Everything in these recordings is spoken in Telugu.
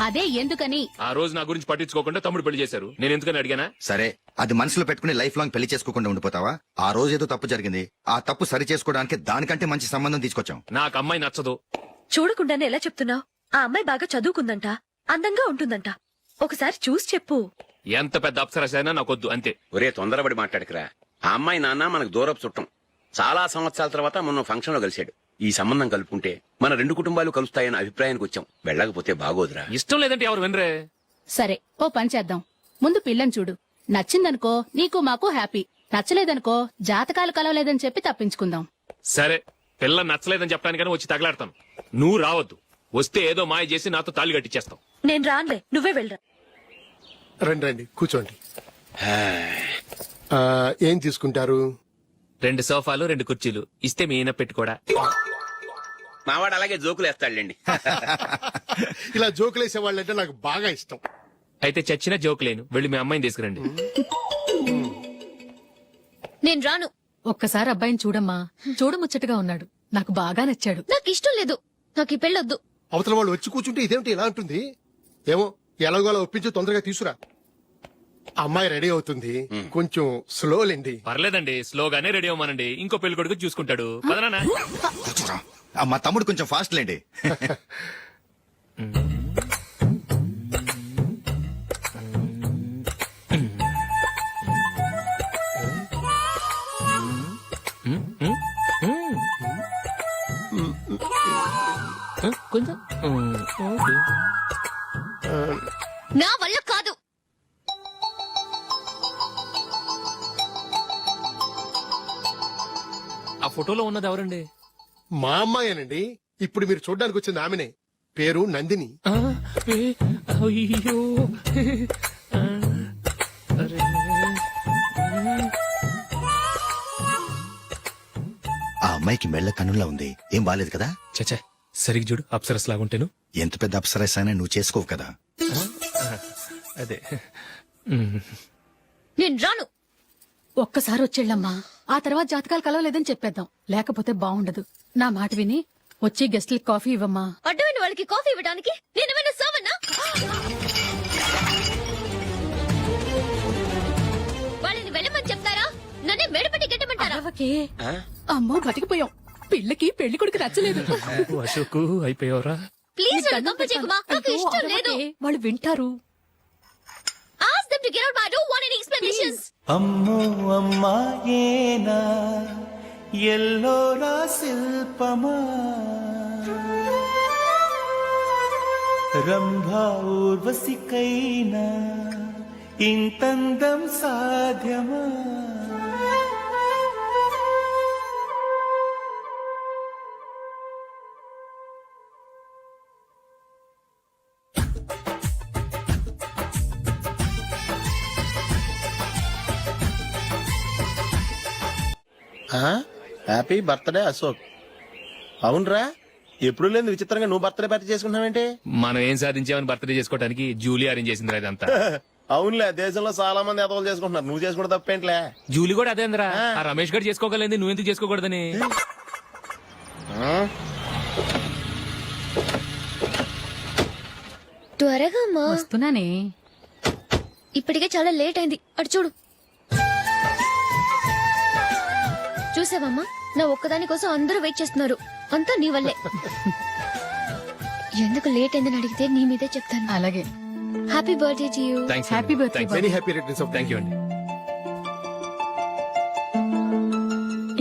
అదే ఎందుకని. ఆ రోజు నా గురించి పట్టించుకోకుండా తమ్ముడు పెళ్లి చేశారు. నేను ఎందుకని అడిగానా? సరే, అది మనసులో పెట్టుకుని లైఫ్ లాంగ్ పెళ్లి చేసుకోకుండా ఉండిపోతావా? ఆ రోజు ఏదో తప్పు జరిగింది, ఆ తప్పు సరి చేసుకోవడానికి దానికంటే మంచి సంబంధం తీసుకొచ్చాం. నాకు అమ్మాయి నచ్చదు. చూడకుండానే ఎలా చెప్తున్నావు? ఆ అమ్మాయి బాగా చదువుకుందంట, అందంగా ఉంటుందంట. ఒకసారి చూసి చెప్పు. ఎంత పెద్ద అప్సరసైనా నాకొద్దు, అంతే. ఒరే తొందరపడి మాట్లాడకురా. ఆ అమ్మాయి నాన్న మనకు దూరపు చుట్టం. చాలా సంవత్సరాల తర్వాత మొన్న ఫంక్షన్ లో కలిశాడు. ఈ సంబంధం కలుపుకుంటే మన రెండు కుటుంబాలు కలుస్తాయన్న అభిప్రాయానికి వచ్చాం. వెళ్ళకపోతే బాగోదురా. ఇష్టం లేదంటే ఎవరు వినరే. సరే, ఓ పని చేద్దాం. ముందు పిల్లని చూడు. నచ్చిందనుకో నీకు మాకు హ్యాపీ. నచ్చలేదనుకో జాతకాలు కలవలేదని చెప్పి తప్పించుకుందాం. సరే, పిల్ల నచ్చలేదని చెప్పడానికని వచ్చి తగలాడతాను. నువ్వు రావద్దు. వస్తే ఏదో మాయ చేసి నాతో తాళి కట్టించేస్తావు. నేను రానులే, నువ్వే వెళ్ళరా. రండి రండి, కూర్చోండి. ఏం తీసుకుంటారు? 2 సోఫాలు 2 కుర్చీలు ఇస్తే మీ ఈయన పెట్టుకోడా. మావాడు అలాగే జోకులు వేస్తాడులేండి. ఇలా జోకులేసే వాళ్ళంటే నాకు బాగా ఇష్టం. అయితే చచ్చిన జోక్ లేను. వెళ్ళి మీ అమ్మాయిని తీసుకురండి. నేను రాను. ఒక్కసారి అబ్బాయిని చూడమ్మా. చూడముచ్చటగా ఉన్నాడు. నాకు బాగా నచ్చాడు. నాకు ఇష్టం లేదు. నాకు ఈ పెళ్ళొద్దు. అవతల వాళ్ళు వచ్చి కూర్చుంటే ఇదేమిటి ఇలా ఉంటుంది? ఏమో ఎలాగోలా ఒప్పించి తొందరగా తీసురా. అమ్మాయి రెడీ అవుతుంది, కొంచెం స్లో లేండి. పర్లేదండి, స్లోగానే రెడీ అవ్వమనండి. ఇంకో పెళ్లి కొడుకు చూసుకుంటాడు. పదనా. కూర్చోరా. మా తమ్ముడు కొంచెం ఫాస్ట్ లేండి. కొంచెం నా వల్ల కాదు. ఆ ఫోటోలో ఉన్నది ఎవరండి? మా అమ్మాయేనండి. ఇప్పుడు మీరు చూడ్డానికి వచ్చింది ఆమెనే. పేరు నందిని. అయ్యో, ఆ అమ్మాయికి మెళ్ళ కన్నులా ఉంది. ఏం బాలేదు కదా? చచ్చా, సరిగ్గా చూడు. అప్సరస్ లాగుంటేను. ఎంత పెద్ద అప్సరస్ అయినా నువ్వు చేసుకోవు కదా. అదే. నేను రాను. ఒక్కసారి వచ్చేళ్ళమ్మా. ఆ తర్వాత జాతకాలు కలవలేదని చెప్పేద్దాం. లేకపోతే బాగుండదు. నా మాట విని వచ్చి గెస్ట్లకి కాఫీ ఇవ్వమ్మా. అడ్డమైన వాళ్ళకి కాఫీ ఇవ్వడానికి నేనేమైనా సోమన్నా? వాళ్ళని వెళ్ళమని చెప్తారా? నన్నే మేడపట్టి గెట్టమంటారా? అరవకే. అమ్మో బతికిపోయాం. పిల్లకి పెళ్లి కొడుకు నచ్చలేదు. అశోక్ అయిపోయావరా. ప్లీజ్ నన్ను కంపు చేయకుమా. నాకు అయ్యో, ఇష్టం లేదు. అరవకే. వాళ్ళు వింటారు. Ask them to get out. I don't want any explanations. అమ్మో అమ్మాయేనా ఎల్లోరా శిల్పమా రంభా ఊర్వశికైనా ఇంతందం సాధ్యమా? Happy birthday Ashok. అవునరా, ఎప్పుడు లేదు విచిత్రంగా నువ్వు బర్త్డే పార్టీ చేసుకుంటున్నావేంటి? మనం ఏం సాధించామని బర్త్డే చేసుకోవడానికి జూలీ అరేంజ్ చేసిందిరా ఇదంతా. అవునులే, దేశంలో చాలా మంది ఎదవలు చేసుకుంటున్నారు. నువ్వు చేసుకుంటే తప్పేంట్లే. జూలీ కూడా అదేంద్రా. ఆ రమేష్ గారు చేసుకోగలేదు, నువ్వెందుకు చేసుకోకూడదని. త్వరగా అమ్మా. వస్తున్నానే. ఇప్పటికే చాలా లేట్ అయింది. అటు చూడు. చూసావమ్మా, నా ఒక్కదాని కోసం అందరూ వెయిట్ చేస్తున్నారు. అంతా నీ వల్లే. ఎందుకు లేట్ అయిందని అడిగితే నీ మీదే చెప్తాను. అలాగే. Happy birthday to you. Happy birthday. Very happy returns of. Thank you అండి.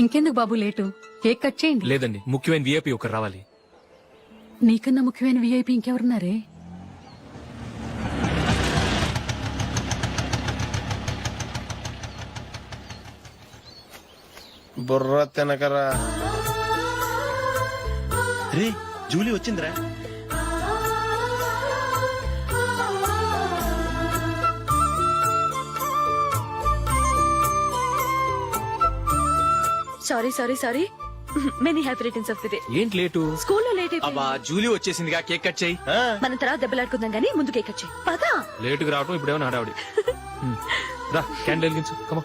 ఇంకెందుకు బాబు లేటు? కేక్ కట్ చేయండి. లేదండి, ముఖ్యమైన విఐపి ఒకరు రావాలి. నీకన్నా ముఖ్యమైన విఐపి ఇంకెవరున్నారే? బుర్ర తినకరా. రే జూలీ వచ్చిందిరా. Sorry many happy returns of the day. ఏంటి లేటు? స్కూల్లో లేట్ అబ్బా జూలీ వచ్చేసిందిగా, కేక్ కట్ చేయి. మనం తర్వాత దెబ్బలాడుకుందాం గానీ ముందు కేక్ వచ్చాయి. పదా లేటుగా రావటం ఇప్పుడేమో హడావుడి. రా, క్యాండిల్ వెలిగించు. కమా.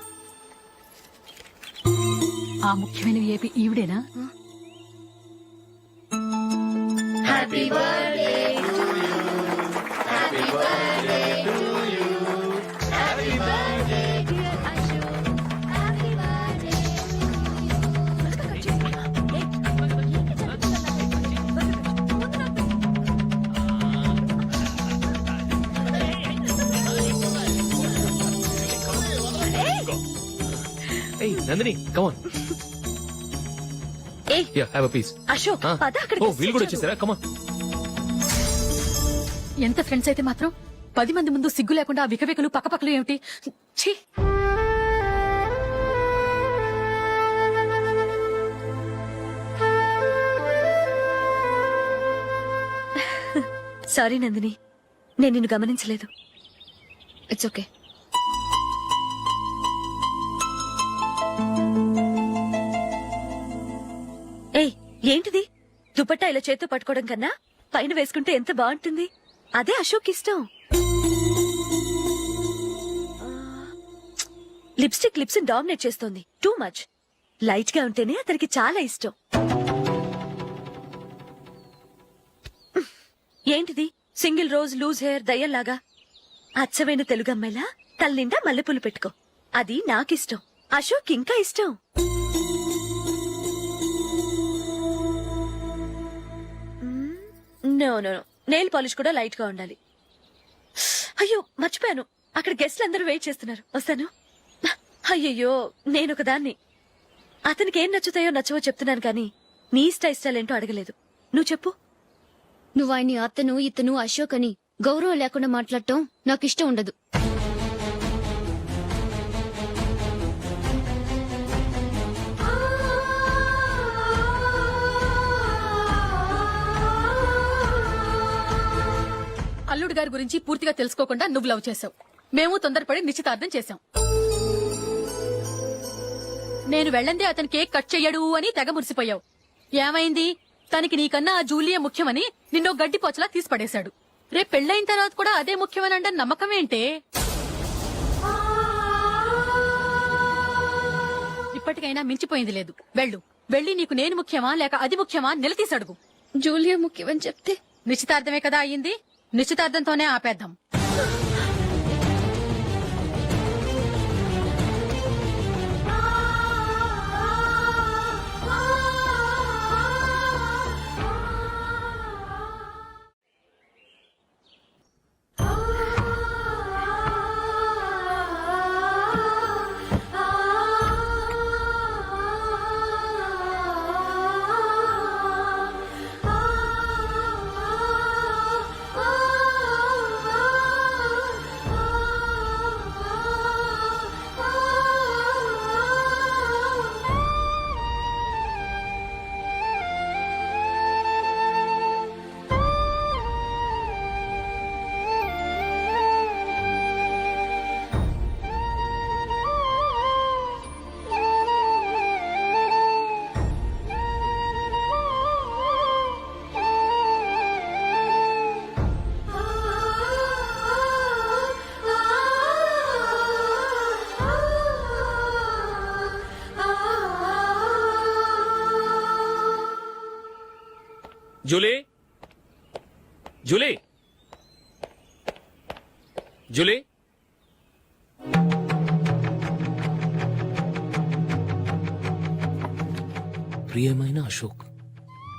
ఆ ముఖ్యమైన విఐపి ఈవిడేనా? హ్యాపీ బర్త్డే ఏయ్ నందిని కమాన్ ఏ హ్యావ్ అ పీస్ అశోక్ పద అక్కడ ఓ వీళ్ళు కూడా వచ్చేసారా కమాన్. ఎంత ఫ్రెండ్స్ అయితే మాత్రం 10 మంది ముందు సిగ్గు లేకుండా ఆ వికవికలు పక్కపక్కలు ఏమిటి ఛీ! సారీ నందిని, నేను నిన్ను గమనించలేదు. It's okay. ఏయ్ ఏంటిది? దుపట్టా ఇలా చేత్తో పట్టుకోవడం కన్నా పైన వేసుకుంటే ఎంత బాగుంటుంది. అదే అశోక్ ఇష్టం. లిప్స్టిక్ లిప్స్ డామినేట్ చేస్తోంది. Too much. లైట్ గా ఉంటేనే అతనికి చాలా ఇష్టం. ఏంటిది? సింగిల్ రోజ్ లూజ్ హెయిర్ దయ్యంలాగా. అచ్చమైన తెలుగు అమ్మాయిలా తల్లిండా మల్లెపూలు పెట్టుకో. అది నాకిష్టం. అశోక్ ఇంకా ఇష్టం. No no no, nail polish కూడా లైట్ గా ఉండాలి. అయ్యో మర్చిపోయాను, అక్కడ గెస్ట్లు అందరూ వెయిట్ చేస్తున్నారు. వస్తాను. అయ్యయ్యో నేనొక దాన్ని. అతనికి ఏం నచ్చుతాయో నచ్చవో చెప్తున్నాను కానీ నీ ఇష్టాలేంటో అడగలేదు. నువ్వు చెప్పు. నువ్వు ఆయన్ని అతను ఇతను అశోక్ అని గౌరవం లేకుండా మాట్లాడటం నాకు ఇష్టం ఉండదు. అల్లుడు గారి గురించి పూర్తిగా తెలుసుకోకుండా నువ్వు లవ్ చేసావు. మేము తొందరపడి నిశ్చితార్థం చేశాం. నేను వెళ్ళందే అతను కేక్ కట్ చెయ్యడు అని తెగ మురిసిపోయావు. ఏమైంది? తనకి నీకన్నా ఆ జూలియే ముఖ్యమని నిన్నో గడ్డి పోచలా తీసి పడేశాడు. రేపు పెళ్ళైన తర్వాత కూడా అదే ముఖ్యమని అంటే నమ్మకం ఏంటే? ఇప్పటికైనా మించిపోయింది లేదు. వెళ్ళి నీకు నేను ముఖ్యమా లేక అది ముఖ్యమా నిలదీసి అడుగు. జూలియా ముఖ్యమని చెప్తే నిశ్చితార్థమే కదా అయ్యింది. నిశ్చితార్థంతోనే ఆపేద్దాం. జూలీ జూలీ జూలీ ప్రియమైన అశోక్.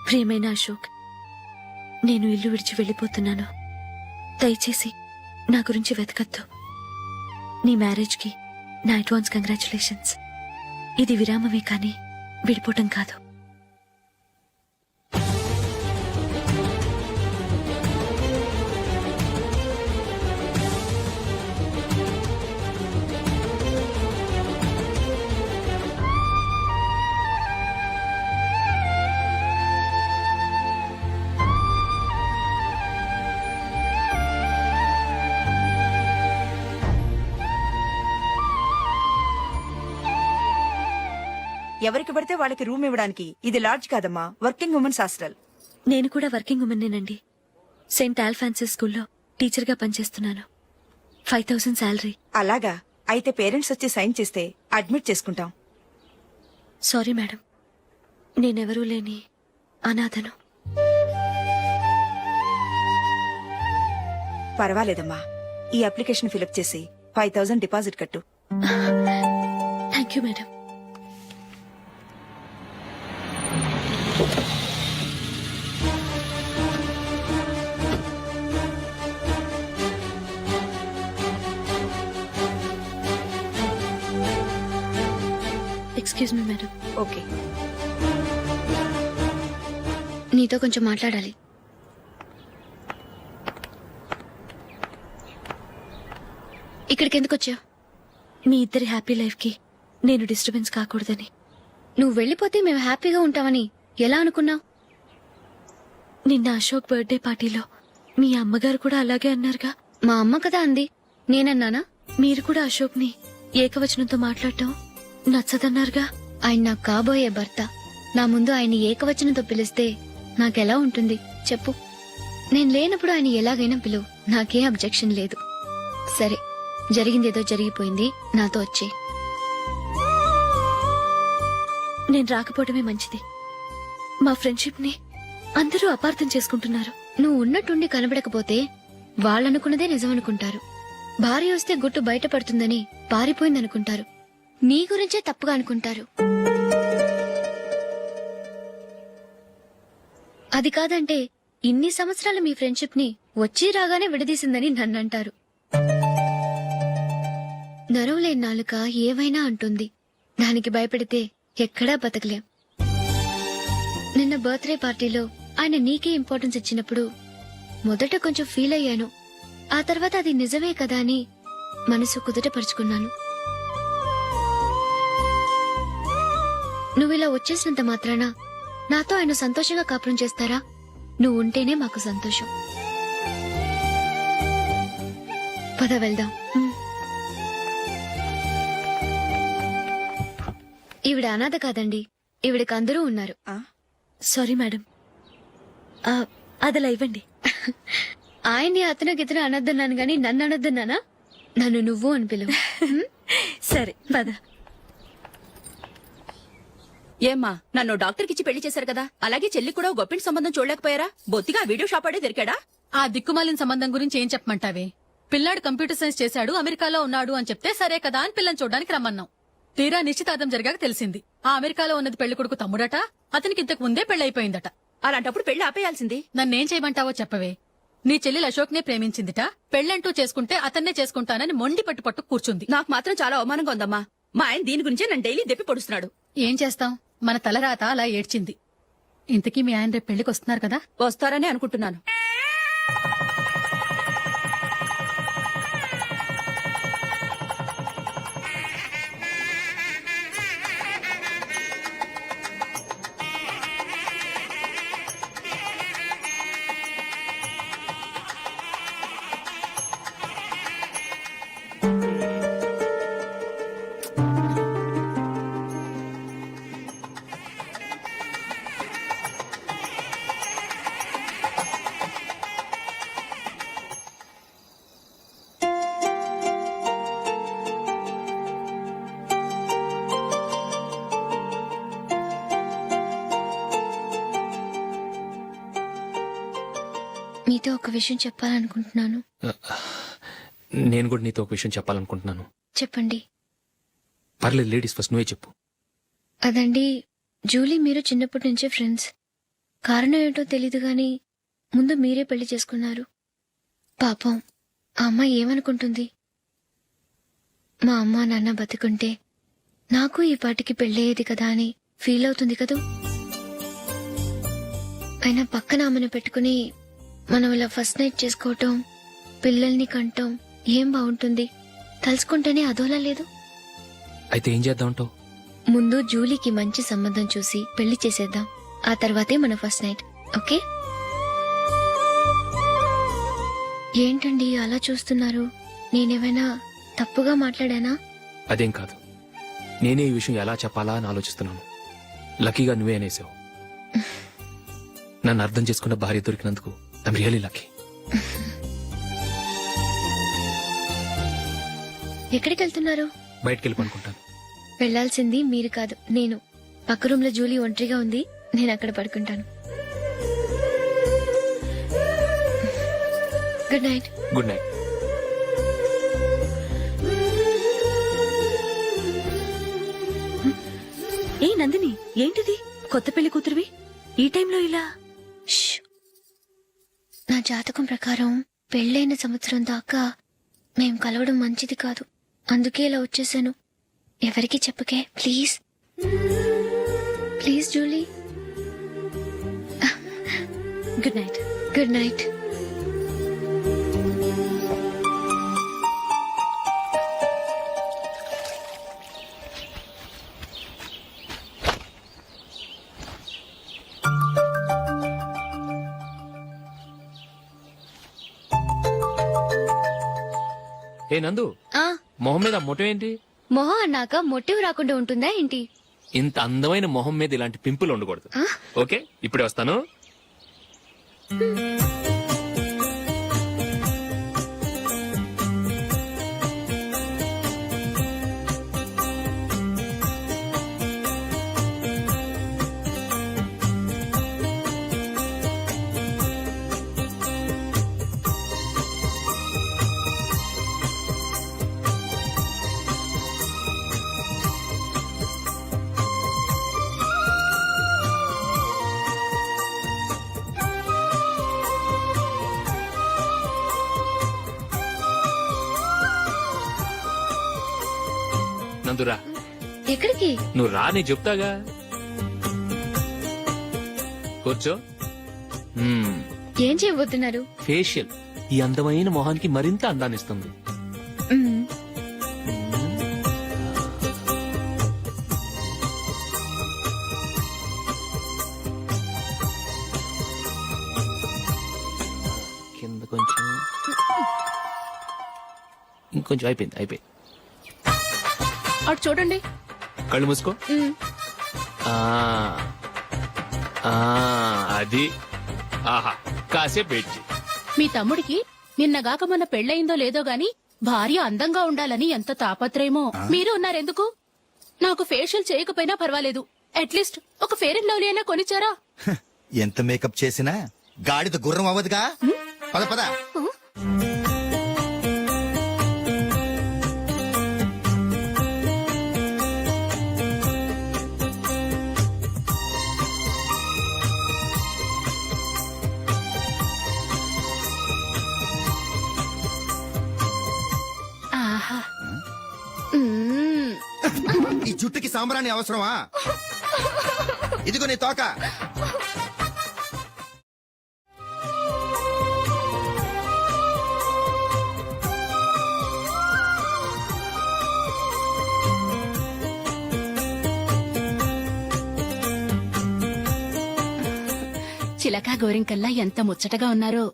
ప్రియమైన అశోక్, నేను ఇల్లు విడిచి వెళ్ళిపోతున్నాను. దయచేసి నా గురించి వెతకద్దు. నీ మ్యారేజ్ కి నా అడ్వాన్స్ కంగ్రాచులేషన్స్. ఇది విరామమే కానీ విడిపోవటం కాదు. ఎవరికి పడితే వాళ్ళకి రూమ్ ఇవ్వడానికి ఇది లాడ్జ్ కాదమ్మా, వర్కింగ్ ఉమెన్స్ హాస్టల్. నేను కూడా వర్కింగ్ ఉమెన్నేనండి. సెయింట్ ఆల్ఫాన్సెస్ స్కూల్లో టీచర్ గా పనిచేస్తున్నాను. 5000 శాలరీ. అలాగా? అయితే పేరెంట్స్ వచ్చి సైన్ చేస్తే అడ్మిట్ చేసుకుంటాం. సారీ మేడం, నేనెవరూ లేని అనాథను. పర్వాలేదమ్మా, ఈ అప్లికేషన్ ఫిలప్ చేసి 5000 డిపాజిట్ కట్టు. Thank you madam. Excuse me madam. Okay. నీతో కొంచెం మాట్లాడాలి. ఇక్కడికి ఎందుకు వచ్చావు? మీ ఇద్దరి హ్యాపీ లైఫ్ కి నేను డిస్టర్బెన్స్ కాకూడదని. నువ్వు వెళ్ళిపోతే మేము హ్యాపీగా ఉంటామని ఎలా అనుకున్నావు? నిన్న అశోక్ బర్త్డే పార్టీలో మీ అమ్మగారు కూడా అలాగే అన్నారుగా. మా అమ్మ కదా అంది, నేనన్నానా? మీరు కూడా అశోక్ ని ఏకవచనంతో మాట్లాడటం నచ్చదన్నారుగా. ఆయన నాకు కాబోయే భర్త. నా ముందు ఆయన ఏకవచనంతో పిలిస్తే నాకెలా ఉంటుంది చెప్పు? నేను లేనప్పుడు ఆయన ఎలాగైనా పిలువు, నాకే అబ్జెక్షన్ లేదు. సరే, జరిగిందేదో జరిగిపోయింది, నాతో వచ్చే. నేను రాకపోవడమే మంచిది. మా ఫ్రెండ్షిప్ ని అందరూ అపార్థం చేసుకుంటున్నారు. నువ్వు ఉన్నట్టుండి కనబడకపోతే వాళ్ళనుకున్నదే నిజమనుకుంటారు. భార్య వస్తే గుట్టు బయటపడుతుందని పారిపోయిందనుకుంటారు. నీ గురించే తప్పుగా అనుకుంటారు. అది కాదంటే ఇన్ని సంవత్సరాలు మీ ఫ్రెండ్షిప్ ని వచ్చి రాగానే విడదీసిందని నన్నంటారు. నరవలేని నాలుక ఏవైనా అంటుంది. దానికి భయపడితే ఎక్కడా బతకలేం. నిన్న బర్త్డే పార్టీలో ఆయన నీకే ఇంపార్టెన్స్ ఇచ్చినప్పుడు మొదట కొంచెం ఫీల్ అయ్యాను. ఆ తర్వాత అది నిజమే కదా అని మనసు కుదుటపరుచుకున్నాను. నువ్విలా వచ్చేసినంత మాత్రాన నాతో ఆయన సంతోషంగా కాపురం చేస్తారా? నువ్వు ఉంటేనే మాకు సంతోషం. పద వెళ్దాం. ఈవిడ అనాథ కాదండి, ఈవిడకి అందరూ ఉన్నారు. Sorry madam. అదలా ఇవ్వండి. ఆయన్ని అతను గితను అనొద్దన్నాను గాని నన్ను అనొద్దన్నానా? నన్ను నువ్వు అని పిలువు. సరే పద. ఏమ్మా, నన్ను డాక్టర్ కిచ్చి పెళ్లి చేశారు కదా, అలాగే చెల్లి కూడా గొప్పింటి సంబంధం చూడలేకపోయారా? బొత్తిగా వీడియో షాప్ ఆడే దొరికాడా? ఆ దిక్కుమాలిన సంబంధం గురించి ఏం చెప్పమంటావే? పిల్లాడు కంప్యూటర్ సైన్స్ చేశాడు, అమెరికాలో ఉన్నాడు అని చెప్తే సరే కదా అని పిల్లని చూడడానికి రమ్మన్నాం. తీరా నిశ్చితార్థం జరిగాక తెలిసింది ఆ అమెరికాలో ఉన్నది పెళ్లి కొడుకు తమ్ముడట, అతనికి ఇంతకు ముందే పెళ్లయిపోయిందట. అలాంటప్పుడు పెళ్లి ఆపేయాల్సింది. నన్నేం చేయమంటావో చెప్పవే. నీ చెల్లెలు అశోక్ నే ప్రేమించిందిట, పెళ్లంటూ చేసుకుంటే అతన్నే చేసుకుంటానని మొండి పట్టు కూర్చుంది. నాకు మాత్రం చాలా అవమానంగా ఉందమ్మా. మా ఆయన దీని గురించే నన్ను డైలీ దెప్పి పొడుస్తున్నాడు. ఏం చేస్తాం, మన తలరాత అలా ఏడ్చింది. ఇంతకీ మీ ఆయన రేపు పెళ్లికి వస్తున్నారు కదా? వస్తారని అనుకుంటున్నాను. మీతో ఒక విషయం చెప్పాలనుకుంటున్నాను. నేను కూడా నీతో ఒక విషయం చెప్పాలనుకుంటున్నాను. చెప్పండి. పర్లేదు, లేడీస్ ఫస్ట్, నువ్వే చెప్పు. అదండి, జూలీ మీరు చిన్నప్పటి నుంచే ఫ్రెండ్స్. కారణం ఏంటో తెలీదు గాని ముందు మీరే పెళ్లి చేసుకున్నారు. పాపం ఆ అమ్మాయి ఏమనుకుంటుంది? మా అమ్మ నాన్న బతుకుంటే నాకు ఈ పాటికి పెళ్ళయ్యేది కదా అని ఫీల్ అవుతుంది కదూ. అయినా పక్కన ఆమెను పెట్టుకుని మనం ఇలా ఫస్ట్ నైట్ చేసుకోవటం, పిల్లల్ని కంటం ఏం బాగుంటుంది? తలుచుకుంటేనే అదోలా లేదు. అయితే ఏం చేద్దామంటావు? ముందు జూలీకి మంచి సంబంధం చూసి పెళ్లి చేసేద్దాం. ఆ తర్వాతే మన ఫస్ట్ నైట్. ఓకే? ఏంటండి అలా చూస్తున్నారు? నేనేమైనా తప్పుగా మాట్లాడానా? అదేం కాదు, నేనే ఈ విషయం ఎలా చెప్పాలా అని ఆలోచిస్తున్నాను. లక్కీగా నువ్వే అనేసావు. నన్ను అర్థం చేసుకున్న భార్య దొరికినందుకు ఐమ్ రియలీ లక్కీ. ఎక్కడికి వెళ్తున్నారు? బయటికి వెళ్ళి పడుకుంటాను. వెళ్లాల్సింది మీరు కాదు, నేను. పక్క రూమ్ లో జూలీ ఒంటరిగా ఉంది, నేను అక్కడ పడుకుంటాను. Good night. Good night. ఏ నందిని, ఏంటిది? కొత్త పెళ్లి కూతురువి ఈ టైంలో ఇలా? ష్. నా జాతకం ప్రకారం పెళ్ళైన సంవత్సరం దాకా మేం కలవడం మంచిది కాదు. అందుకే ఇలా వచ్చేసాను. ఎవరికి చెప్పకే please. Please Julie. Good night. Good night. ఏ నందు ఆ, మొహం మీద మొటం ఏంటి? మొహం అన్నాక మొటివ్ రాకుండా ఉంటుందా ఏంటి? ఇంత అందమైన మొహం మీద ఇలాంటి పింపుల్ ఉండకూడదు. ఆ? ఓకే, ఇప్పుడే వస్తాను. నందురా, ఎక్కడికి? నువ్వు రా, నేను చెప్తాగా. కూర్చో. ఏం చేయబోతున్నారు? ఫేషియల్ ఈ అందమైన మొహానికి మరింత అందాన్నిస్తుంది. మ్మ్. కింద కొంచెం, ఇంకొంచెం. అయిపోయింది. అటు చూడండి. కళ్ళు మూసుకో. మ్మ్. ఆ, ఆ, అది. ఆహా, కాసేపు వెయిట్ చెయ్. మీ తమ్ముడికి నిన్నగాక మొన్న పెళ్ళయిందో లేదో గాని భార్య అందంగా ఉండాలని ఎంత తాపత్రయమో. మీరు ఉన్నారెందుకు? నాకు ఫేషియల్ చేయకపోయినా పర్వాలేదు, అట్లీస్ట్ ఒక ఫేర్ అండ్ లవ్లీ అయినా కొనిచ్చారా? ఎంత మేకప్ చేసినా గాడిద గుర్రం అవ్వదుగా. పద పద. ఆహా. మ్మ్. ఈ జుట్టుకి సాంబ్రాణి అవసరమా? ఇదిగో నీ తోక. చిలకా గోరింకల్లా ఎంత ముచ్చటగా ఉన్నారో.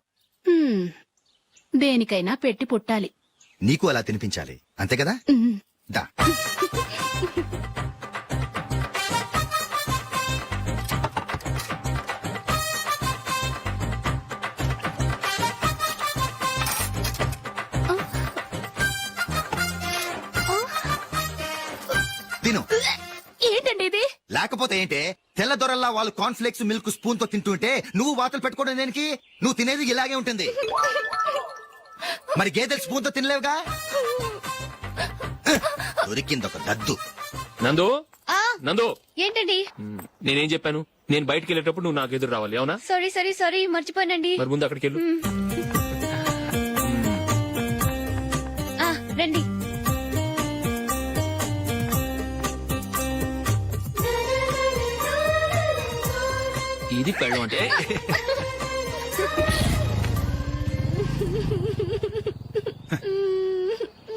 దేనికైనా పెట్టి పుట్టాలి. నీకు అలా తినిపించాలి, అంతే కదా? మ్మ్. దా. తిను. ఏంటండి ఇది? లేకపోతే ఏంటే, తెల్ల దొరల్లా వాళ్ళు కాన్ఫ్లెక్స్ మిల్క్ స్పూన్ తో తింటుంటే నువ్వు వాతలు పెట్టుకోవడం దేనికి? నువ్వు తినేది ఇలాగే ఉంటుంది. మరి గేదెలు స్పూన్ తో తినలేవుగా. దొరికిందొక దద్దు. నందు, ఆ, నందు, ఏంటండి? నేనేం చెప్పాను? నేను బయటికి వెళ్ళేటప్పుడు నువ్వు నాకు ఎదురు రావాలి, అవునా? సారీ మర్చిపోయానండి. మరి ముందు అక్కడికి వెళ్ళు. ఆ, రండి. ఇది పెళ్ళం అంటే.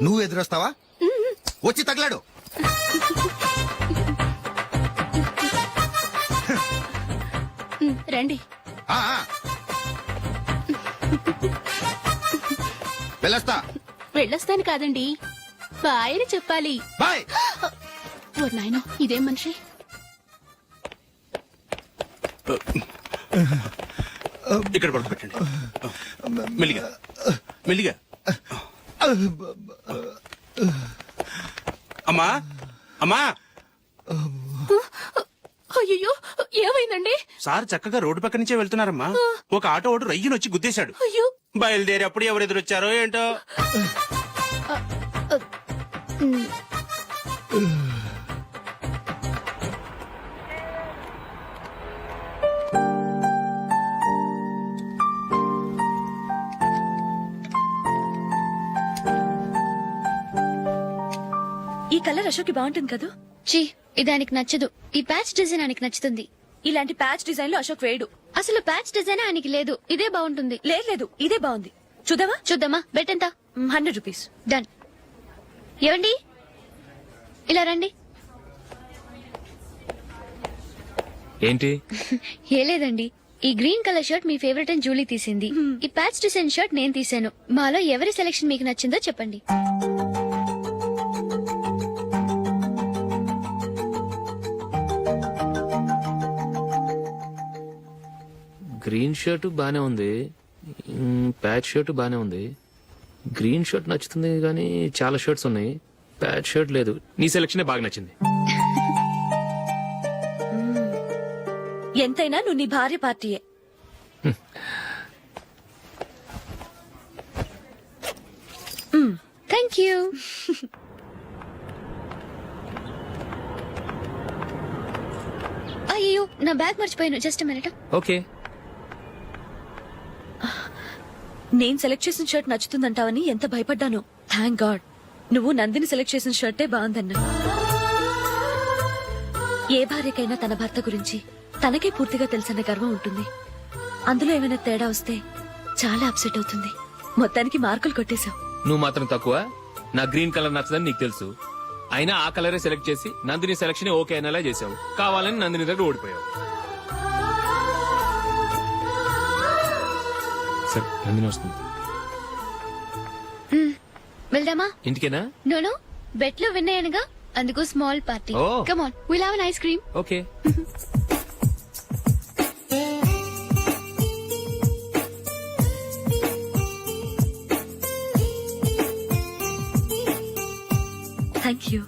నువ్వు ఎదురొస్తావా? వచ్చి తగలాడు. రండి. ఆ, ఆ. వెళ్ళొస్తా. వెళ్ళొస్తాను కాదండి, బాయ్ అని చెప్పాలి. బాయ్. ఓ నాయనో, ఇదేం మనిషి? ఇక్కడ పడుకోబెట్టండి. మెల్లిగా మెల్లిగా. అమ్మా అమ్మా, అయ్యో, ఏమైందండి? సార్ చక్కగా రోడ్డు పక్క నుంచే వెళ్తున్నారమ్మా. ఒక ఆటో ఓడు రయ్యనొచ్చి గుద్దేశాడు. అయ్యో. బయలుదేరి అప్పుడు ఎవరు ఎదురొచ్చారో ఏంటో. ఈ కలర్ అశోక్కి బాగుంటుంది కదా? చీ, ఇది ఆయనకి నచ్చదు. ఈ ప్యాచ్ డిజైన్ ఆయనకి నచ్చుతుంది. ఇలాంటి ప్యాచ్ డిజైన్ లో అశోక్ వేయడు. అసలు ప్యాచ్ డిజైన్ ఆయనకి లేదు. ఇదే బాగుంటుంది. లేదు ఇదే బాగుంది. చూద్దామా? చూద్దామా? బెట్ ఎంత? 100 రూపీస్. డన్. ఏవండి ఇలా రండి. ఏంటి? ఏ లేదండి, ఈ గ్రీన్ కలర్ షర్ట్ మీ ఫేవరెట్ అని జూలీ తీసింది. ఈ ప్యాచ్ డిజైన్ షర్ట్ నేను తీసాను. మాలో ఎవరి సెలెక్షన్ మీకు నచ్చిందో చెప్పండి. గ్రీన్ షర్ట్ బానే ఉంది, ప్యాచ్ షర్ట్ బానే ఉంది. గ్రీన్ షర్ట్ నచ్చుతుంది కానీ చాలా షర్ట్స్ ఉన్నాయి, ప్యాచ్ షర్ట్ లేదు. నీ సెలక్షనే బాగా నచ్చింది. ఎంతైనా నువ్వు నీ భార్య పార్టీయే. Thank you. అయ్యో నా బ్యాగ్ మర్చిపోయాను. Just minute. ఓకే. నేను సెలెక్ట్ చేసిన షర్ట్ నచ్చుతుందంటావని ఎంత భయపడ్డాను. థ్యాంక్ గాడ్ నువ్వు నందిని సెలెక్ట్ చేసిన షర్టే బాగుందన్నా. ఏ భార్యకైనా తన భర్త గురించి తనకే పూర్తిగా తెలుసన్న గర్వం ఉంటుంది. అందులో ఏమైనా తేడా వస్తే చాలా అప్సెట్ అవుతుంది. మొత్తానికి మార్కులు కొట్టేశావు. నువ్వు మాత్రం తక్కువ. నా గ్రీన్ కలర్ నచ్చదని నీకు తెలుసు, అయినా ఆ కలరే సెలెక్ట్ చేసి నందిని సెలక్షన్ ఓకే అనేలా చేసావు. కావాలని నందిని దగ్గర ఓడిపోయావు. సరే నందిని వస్తుంది. వెళ్దామా? ఇంటికేనా? నోను, బెట్ లో విన్ అయ్యానుగా, అందుకు small party. Oh. Come on, will have an ice cream. Okay. Thank you.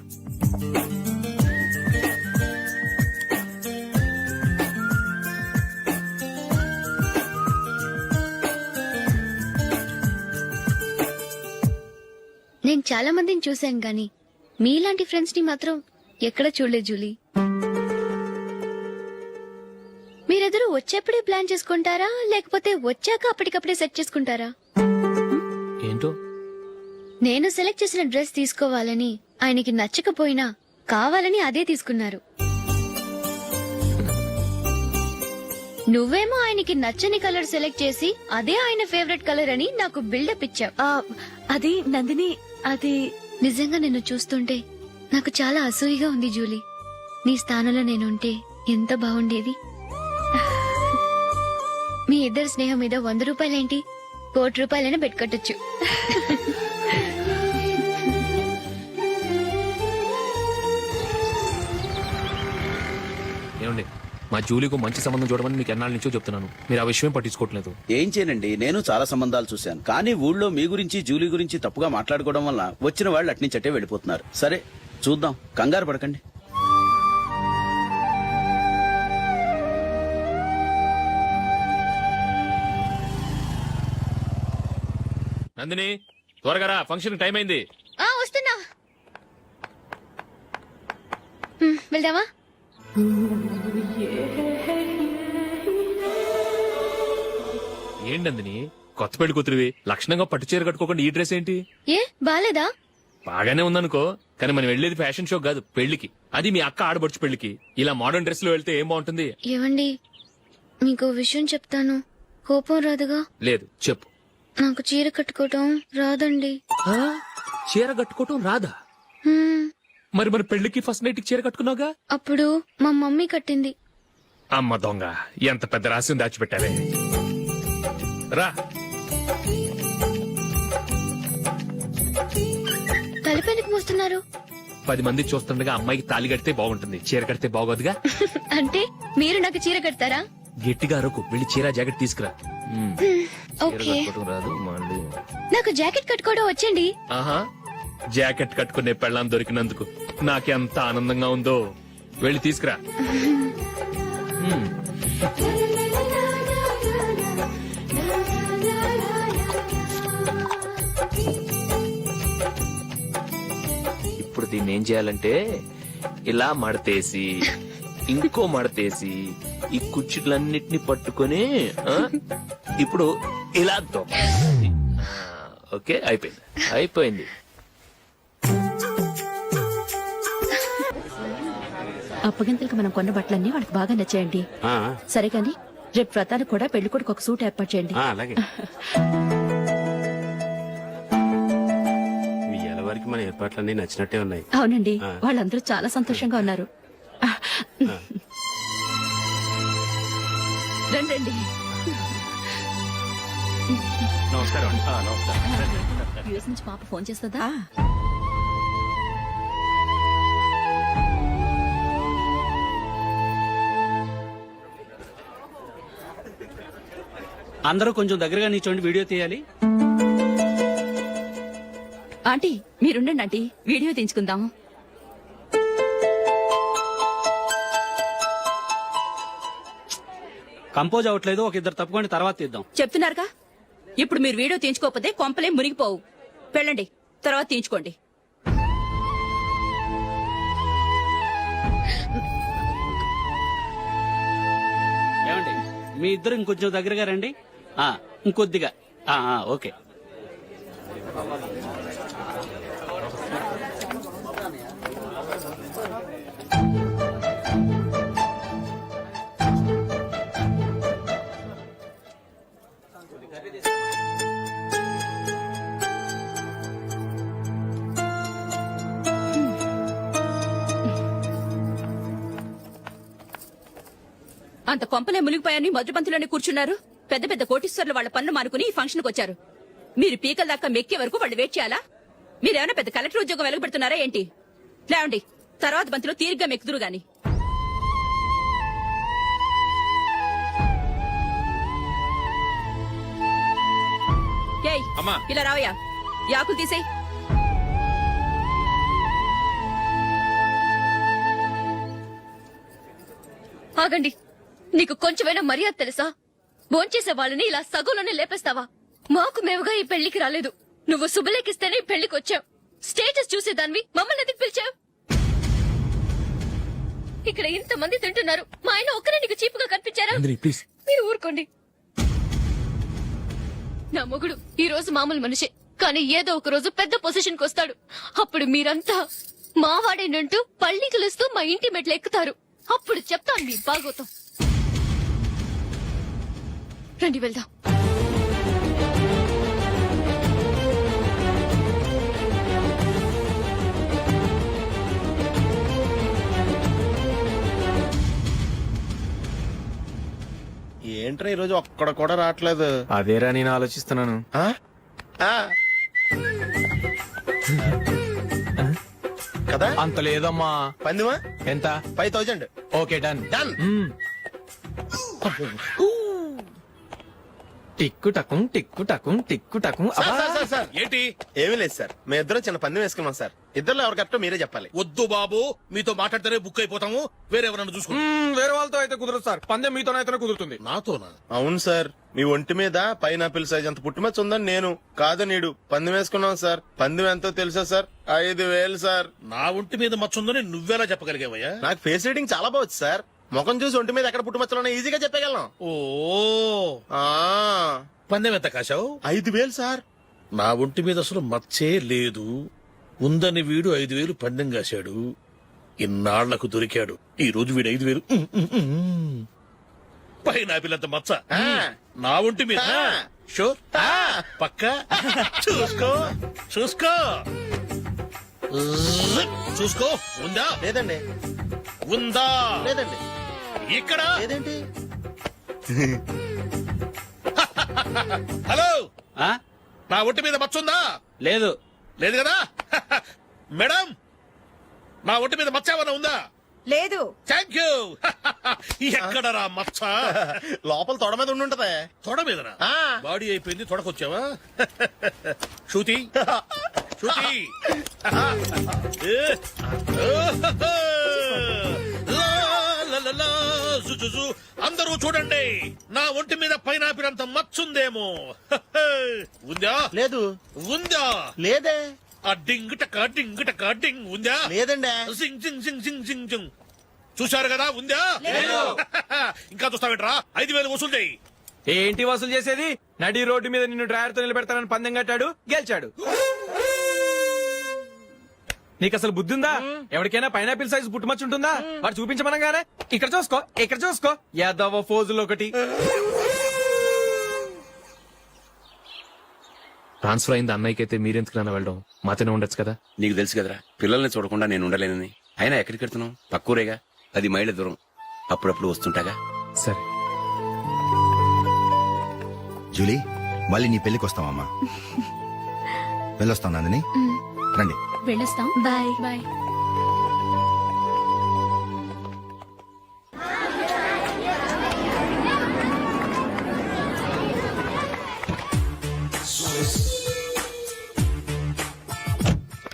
నేను చాలా మందిని చూశాను గాని మీలాంటి ఫ్రెండ్స్ ని మాత్రం ఎక్కడ చూడలేదు జూలీ. మీరెదరూ వచ్చేప్పుడే ప్లాన్ చేసుకుంటారా లేకపోతే వచ్చాక అప్పటికప్పుడే సెట్ చేసుకుంటారా? ఏంటో నేను సెలెక్ట్ చేసిన డ్రెస్ తీసుకోవాలని ఆయనకి నచ్చకపోయినా కావాలని అదే తీసుకున్నారు. నువ్వేమో ఆయనకి నచ్చని కలర్ సెలెక్ట్ చేసి అదే ఆయన ఫేవరెట్ కలర్ అని నాకు బిల్డప్ ఇచ్చావు. అది నందిని, అది నిజంగా నిన్ను చూస్తుంటే నాకు చాలా అసూయగా ఉంది జూలీ. నీ స్థానంలో నేనుంటే ఎంత బాగుండేది. మీ ఇద్దరు స్నేహం మీద 100 రూపాయలేంటి, 1 కోటి రూపాయలైనా పెట్టుకట్టొచ్చు. ఏమండి, మా జూలీకు మంచి సంబంధం చూడమని మీకు ఎన్నాళ్ళ నుంచో చెప్తున్నాను, మీరు ఆ విషయం పట్టించుకోవట్లేదు. ఏం చేయనండి, నేను చాలా సంబంధాలు చూశాను. కానీ ఊళ్ళో మీ గురించి జూలీ గురించి తప్పుగా మాట్లాడుకోవడం వల్ల వచ్చిన వాళ్ళు అట్నుంచటే వెళ్ళిపోతున్నారు. సరే చూద్దాం, కంగారు పడకండి. నందిని త్వరగా రా, ఫంక్షన్ టైం అయింది. వస్తున్నా. వెళ్దామా? ఏంటి నందిని, కొత్త పెళ్లి కూతురివి, లక్షణంగా పట్టు చీర కట్టుకోకుండా ఈ డ్రెస్ ఏంటి? ఏ బాలేదా? బాగానే ఉందనుకో, కానీ మనం వెళ్ళేది ఫ్యాషన్ షో కాదు, పెళ్లికి. అది మీ అక్క ఆడబడుచు పెళ్లికి. ఇలా మోడర్న్ డ్రెస్ లో వెళ్తే ఏం బాగుంటుంది? ఏవండి, మీకు విషయం చెప్తాను, కోపం రాదుగా? లేదు, చెప్పు. నాకు చీర కట్టుకోవటం రాదండి. చీర కట్టుకోవటం రాదా? మరి మన పెళ్లికి ఫస్ట్ నైట్ చీర కట్టుకున్నావుగా? అప్పుడు మా మమ్మీ కట్టింది. అమ్మ దొంగ, ఎంత పెద్ద రహస్యం దాచిపెట్టావే. రా. తలపెందుకు మోస్తున్నారు? 10 మంది చూస్తుండగా అమ్మాయికి తాళి కడితే బాగుంటుంది, చీర కడితే బాగోదుగా. అంటే మీరు నాకు చీర కడతారా? గట్టిగా అరకు, వెళ్ళి చీర జాకెట్ తీసుకురా. చీర ఓకే. కట్టుకోవటం రాదు మళ్ళీ. నాకు జాకెట్ కట్టుకోవడం వచ్చండి. ఆహా, జాకెట్ కట్టుకునే పెళ్ళాం దొరికినందుకు నాకెంత ఆనందంగా ఉందో. వెళ్ళి తీసుకురా. ఇప్పుడు దీన్ని ఏం చేయాలంటే ఇలా మడతేసి ఇంకో మడతేసి ఈ కుర్చీలన్నిటిని పట్టుకొని ఇప్పుడు ఇలా తొక్కేయాలి. ఓకే, అయిపోయింది అయిపోయింది. అప్పగింతలకు మనం కొన్న బట్టలన్నీ వాళ్ళకి బాగా నచ్చాయండి. ఆ, సరే కానీ రేపు వ్రతానికి కూడా పెళ్లి కొడుకు ఒక సూట్ ఏర్పాటు చేయండి. ఆ, అలాగే మీ ఎలవరికి మన ఏర్పాట్లన్నీ నచ్చినట్టే ఉన్నాయి. అవునండి, ఆ. వాళ్ళందరూ చాలా సంతోషంగా ఉన్నారు. రండి రండి. నమస్కారం. యూఎస్ నుంచి పాప ఫోన్ చేస్తుందా? అందరూ కొంచెం దగ్గరగా నిల్చోండి, వీడియో తీయాలి. ఆంటీ మీరుండండి ఆంటీ, వీడియో తీయించుకుందాం. కంపోజ్ అవ్వట్లేదు, ఒక ఇద్దరు తప్పుకోండి, తర్వాత తీద్దాం. చెప్తున్నారుగా, ఇప్పుడు మీరు వీడియో తీయించుకోకపోతే కొంపలే మునిగిపోవు. వెళ్ళండి, తర్వాత తీయించుకోండి. ఏమండి, మీ ఇద్దరు ఇంకొంచెం దగ్గరగా రండి. ఇంకొద్దిగా. ఓకే. అంత కొంపలే మునిగిపోయాని మొదటి పంతిలోనే కూర్చున్నారు. పెద్ద పెద్ద కోటీశ్వర్లు వాళ్ళ పనులు మానుకుని ఈ ఫంక్షన్ కు వచ్చారు. మీరు పీకల దాకా మెక్కే వరకు వాళ్ళు వెయిట్ చేయాలా? మీరేమైనా పెద్ద కలెక్టర్ ఉద్యోగం వెలగబెడుతున్నారా ఏంటి? లేవండి, తర్వాత బంతిలో తీరిగ్గా మెక్కుదురు గాని. ఏయ్, ఇలా రావయ్యా, యాకులు తీసేయ్. ఆగండి, నీకు కొంచెమైనా మర్యాద తెలుసా? భోంచేసే వాళ్ళని ఇలా సగంలోనే లేపేస్తావా? మాకు మేముగా ఈ పెళ్లికి రాలేదు. నువ్వు శుభలేఖిస్తేనే ఈ పెళ్లికి వచ్చావు. స్టేటస్ చూసేదానివి మమ్మల్ని ఎందుకు పిలిచావు? ఇక్కడ ఇంతమంది తింటున్నారు, మా ఆయన ఒక్కరే నీకు చీపుగా కనిపించారా? మీరు ఊరుకోండి. నా మొగుడు ఈ రోజు మామూలు మనిషే, కానీ ఏదో ఒక రోజు పెద్ద పొజిషన్ కి వస్తాడు. అప్పుడు మీరంతా మావాడేనంటూ పళ్ళి కలుస్తూ మా ఇంటి మెట్లు ఎక్కుతారు. అప్పుడు చెప్తాను మీ బాగోతం. రండి వెళ్దాం. ఏంట్రా ఈరోజు ఒక్కడ కూడా రావట్లేదు? అదేరా నేను ఆలోచిస్తున్నాను. ఆ? ఆ. కదా అంత లేదమ్మా. పందిమా ఎంత? 5000. Okay, done. డన్. టిక్కు టకుం టిక్కు టకుం టిక్కు టకుం. సార్ ఏంటి? ఏమీ లేదు సార్, మేము ఇద్దరం చిన్న పందెం వేసుకున్నాం సార్. ఇద్దరు ఎవరు కరెక్టో మీరే చెప్పాలి. వద్దు బాబు, మీతో మాట్లాడితేనే బుక్ అయిపోతాము. వేరెవరన్నా చూసుకుంటాం. వేరే వాళ్ళతో అయితే కుదరదు సార్, పందెం మీతోనైతేనే కుదురుతుంది. నాతోనా? అవును సార్, మీ ఒంటి మీద పైనాపిల్ సైజ్ అంత పుట్టుమచ్చ ఉందని నేను కాదు నీడు పందెం వేసుకున్నాం సార్. పందెం ఎంతో తెలుసా సార్? 5000 సార్. నా ఒంటి మీద మచ్చ ఉందని నువ్వెలా చెప్పగలిగావయ్యా? నాకు ఫేస్ రీడింగ్ చాలా బాగుంది సార్. ముఖం చూసి ఒంటి మీద ఎక్కడ పుట్టుమచ్చలో ఈజీగా చెప్పగలను. ఓ, ఆ, పందెం ఎంత కాశావు? 5000 సార్. నా ఒంటి మీద అసలు మచ్చే లేదు. ఉందని వీడు 5000 పందెం కాశాడు. ఇన్నాళ్లకు దొరికాడు. ఈ రోజు వీడు 5000. పైన పిల్లంత మచ్చ ఆ. నా ఒంటి మీద. ఆ. షూర్, పక్క. చూసుకో చూసుకో చూసుకో. ఉందా? లేదండి. ఉందా? లేదండి. ఇక్కడ లేదేంటి? హలో, ఆ? నా ఒంటి మీద మచ్చ ఉందా? లేదు. లేదు కదా? మేడం, నా ఒంటి మీద మచ్చ ఏమన్నా ఉందా? లేదు. Thank you. ఎక్కడరా మచ్చ? లోపల తొడ మీద ఉండుంటదే. తొడ మీదనా? ఆ. బాడీ అయిపోయింది, తొడకొచ్చావా? శృతి, శృతి. అందరూ చూడండి, నా ఒంటి మీద పైనాపిల్ అంత మచ్చుందేమో. ఉందా? లేదు. ఉందా? లేదే. ఆ డింగ్ టక డింగ్ టక డింగ్ ఉందా? లేదండి. సింగ్ సింగ్ సింగ్ సింగ్ సింగ్ సింగ్. చూశారు కదా? ఉందా? ఇంకా చూస్తావేంట్రా? 5000 వసూలు చేయి. ఏంటి వసూలు చేసేది? నడి రోడ్డు మీద నిన్ను డ్రైవర్ తో నిలబెడతానని పందెం కట్టాడు, గెలిచాడు. నీకు అసలు బుద్ధి ఉందా? ఎవరికైనా పైనాపిల్ సైజ్ పుట్టుమచ్చు ఉంటుందా? వాడు చూపించమనగానే ఇక్కడ చూసుకో, ఇక్కడ చూసుకో, యాదవ ఫోజులు ఒకటి. ట్రాన్స్ఫర్ అయింది అన్నయ్యకి అయితే మీరెందుకు నాన్న వెళ్ళడం? మాతోనే ఉండొచ్చు కదా. నీకు తెలుసు కదరా పిల్లల్ని చూడకుండా నేను ఉండలేనని. అయినా ఎక్కడికి వెళ్తున్నావు? పక్కూరేగా, 10 మైళ్ళ దూరం. అప్పుడప్పుడు వస్తుంటాగా. సరే. జూలీ మళ్ళీ నీ పెళ్లికి వస్తామమ్మా. వెళ్ళొస్తాం నందిని, రండి. వెళ్ళొస్తాం. బాయ్. బాయ్.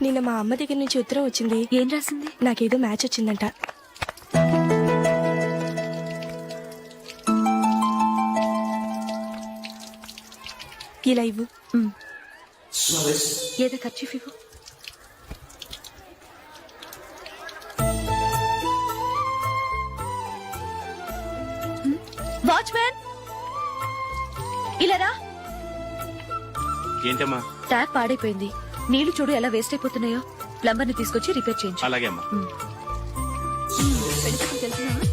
నిన్న మా అమ్మ దగ్గర నుంచి ఉత్తరం వచ్చింది. ఏం రాసింది? నాకేదో మ్యాచ్ వచ్చిందంట. ఇలా ఇవ్వు. ఏదో ఖర్చు ఇవ్వు. వాచ్మ్యాన్ ఇలా రా. ఏంటమ్మా? ట్యాప్ పాడైపోయింది. నీళ్లు చూడు ఎలా వేస్ట్ అయిపోతున్నాయో. ప్లంబర్ ని తీసుకొచ్చి రిపేర్ చేయించు. అలాగే అమ్మా.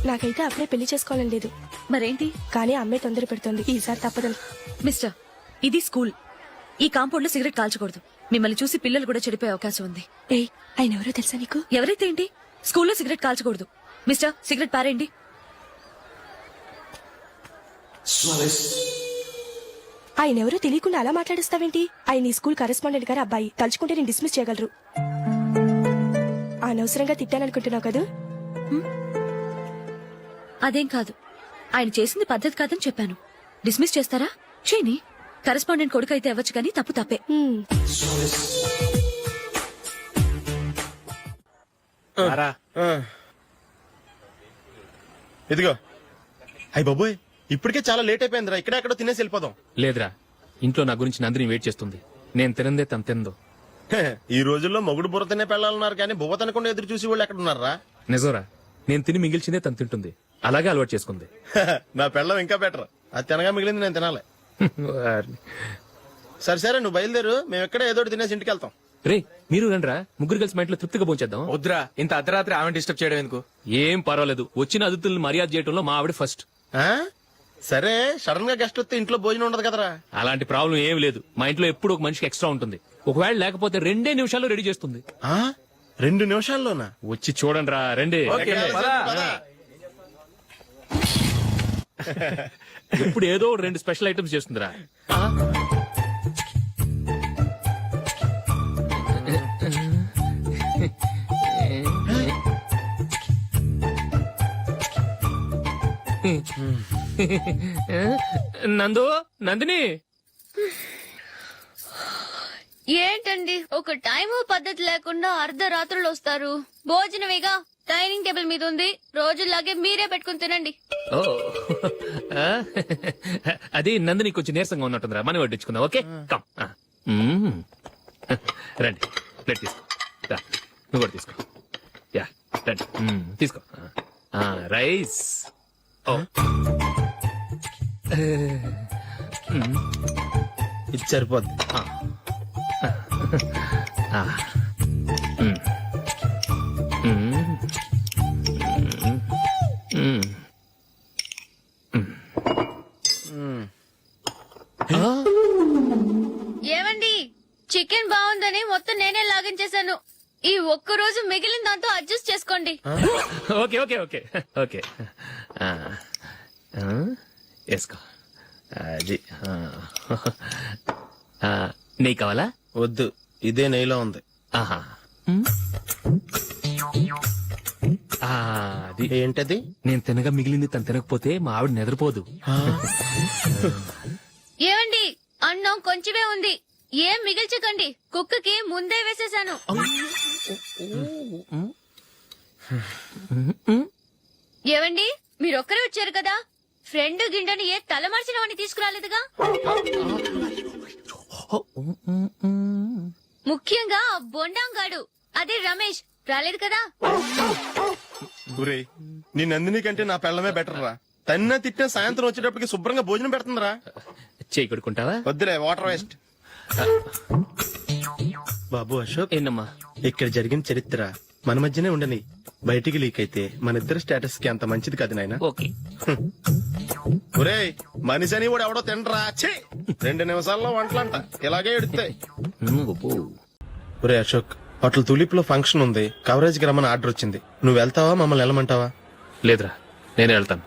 నాకైతే అప్పుడే పెళ్లి చేసుకోవాలని లేదు. మరేంటి? కానీ అమ్మే తొందర పెడుతోంది. ఈసారి తప్పదు. మిస్టర్, ఇది స్కూల్. ఈ కాంపౌండ్ లో సిగరెట్ కాల్చకూడదు. మిమ్మల్ని చూసి పిల్లలు కూడా చెడిపోయే అవకాశం ఉంది. ఏయ్, ఆయన ఎవరో తెలుసా నీకు? ఎవరైతే ఏంటి? స్కూల్లో సిగరెట్ కాల్చకూడదు. మిస్టర్, సిగరెట్ పారేయండి. ఆయన ఎవరో తెలియకుండా అలా మాట్లాడిస్తావేంటి? ఆయన ఈ స్కూల్ కరెస్పాండెంట్ గారి అబ్బాయి. తలుచుకుంటే నేను డిస్మిస్ చేయగలరు. అనవసరంగా తిట్టాననుకుంటున్నావు కదా? అదేం కాదు. ఆయన చేసింది పద్ధతి కాదని చెప్పాను. డిస్మిస్ చేస్తారా? చేయని. కరెస్పాండెంట్ కొడుకు అయితే అవ్వచ్చు కానీ తప్పు తప్పే. ఇదిగో. అయ్య బాబోయ్, ఇప్పటికే చాలా లేట్ అయిపోయిందిరా. ఇక్కడ ఎక్కడో తినేసి వెళ్ళిపోదాం. లేదురా, ఇంట్లో నా గురించి నందిని వెయిట్ చేస్తుంది. నేను తినందే తను తిందో. ఈ రోజుల్లో మొగుడు బుర్ర తినే పెళ్ళాలన్నారు కానీ బువ్వ తినకుండా ఎదురు చూసి వాళ్ళు ఎక్కడ ఉన్నారా? నిజంరా, నేను తిని మిగిల్చిందే తను తింటుంది. అలాగే అలవాటు చేసుకుంది. నా పెళ్ళం ఇంకా బెటర్. అది తినగా మిగిలింది నేను తినాలి. సరే సరే, నువ్వు బయలుదేరు. మేము ఎక్కడ ఏదో ఒకటి తినేసి ఇంటికి వెళ్తాం. రే, మీరు రండిరా, ముగ్గురు కలిసి మా ఇంట్లో తృప్తిగా పోంచేద్దాం. వద్దురా, ఇంత అర్ధరాత్రి ఆమె డిస్టర్బ్ చేయడం ఎందుకు? ఏం పర్వాలేదు, వచ్చిన అతిథులను మర్యాద చేయడంలో మా ఆవిడ ఫస్ట్. ఆ? సరే, సడన్ గా గెస్ట్ వస్తే ఇంట్లో భోజనం ఉండదు కదరా? అలాంటి ప్రాబ్లం ఏం లేదు. మా ఇంట్లో ఎప్పుడు ఒక మనిషికి ఎక్స్ట్రా ఉంటుంది. ఒకవేళ లేకపోతే 2 నిమిషాల్లో రెడీ చేస్తుంది. 2 నిమిషాల్లోనా? వచ్చి చూడండి రా, రండి. ఎప్పుడు ఏదో 2 స్పెషల్ ఐటమ్స్ చేస్తుందిరా. నందు, నందిని. ఏంటండి ఒక టైము పద్ధతి లేకుండా అర్ధరాత్రులు వస్తారు? భోజనమేగా డైనింగ్ టేబుల్ మీద ఉంది. రోజుల్లాగే మీరే పెట్టుకుని తినండి. ఓ, అది నందిని కొంచెం నీరసంగా ఉన్నట్టుందిరా. మనం వడ్డించుకుందాం. Okay, come. రండి, ప్లేట్ తీసుకో. రా, నువ్వు కూడా తీసుకో. యా, రండి, తీసుకో. రైస్. ఓ, ఇది సరిపోద్ది. ఏమండి, చికెన్ బాగుందని మొత్తం నేనే లాగించేశాను. ఈ ఒక్క రోజు మిగిలిన దాంతో అడ్జస్ట్ చేసుకోండి. Okay okay okay okay. వేసుకో. అది నెయ్యి కావాలా? వద్దు, ఇదే నెయ్యిలో ఉంది. ఆహా, అది ఏంటది? నేను తినగా మిగిలింది తను తినకపోతే మా ఆవిడ నిద్రపోదు. ఏమండి, అన్నం కొంచెమే ఉంది. ఏం మిగిల్చకండి. కుక్కకి ముందే వేసేశాను. ఏవండి, మీరొక్కరే వచ్చారు కదా. ఫ్రెండ్ గిండెని ఏ తలమార్చిన వాడిని తీసుకురాలేదుగా. ముఖ్యంగా బొండాంగాడు, అదే రమేష్ రాలేదు కదా. నీ నందిని కంటే నా పెళ్ళమే బెటర్ రా. తన్న తిట్టిన సాయంత్రం వచ్చేటప్పటికి శుభ్రంగా భోజనం పెడుతుందిరా. చేయి కొడుకుంటావా? వద్దులే, వాటర్ వేస్ట్. బాబు అశోక్ ఏంటమ్మా ఇక్కడ జరిగిన చరిత్ర మన మధ్యనే ఉండని బయటికి లీక్ అయితే మన ఇద్దరు స్టేటస్ కి అంత మంచిది కాదు నాయన ఓకే ఒరేయ్ మనిషి అని కూడా ఎవడో తినరా ఛీ! 2 నిమిషాల్లో వంటలంట ఇలాగే ఎడుతాయి ఒరే అశోక్ హోటల్ తులిప్ లో ఫంక్షన్ ఉంది కవరేజ్ కి రమ్మని ఆర్డర్ వచ్చింది నువ్వు వెళ్తావా మమ్మల్ని వెళ్ళమంటావా లేదురా నేనే వెళ్తాను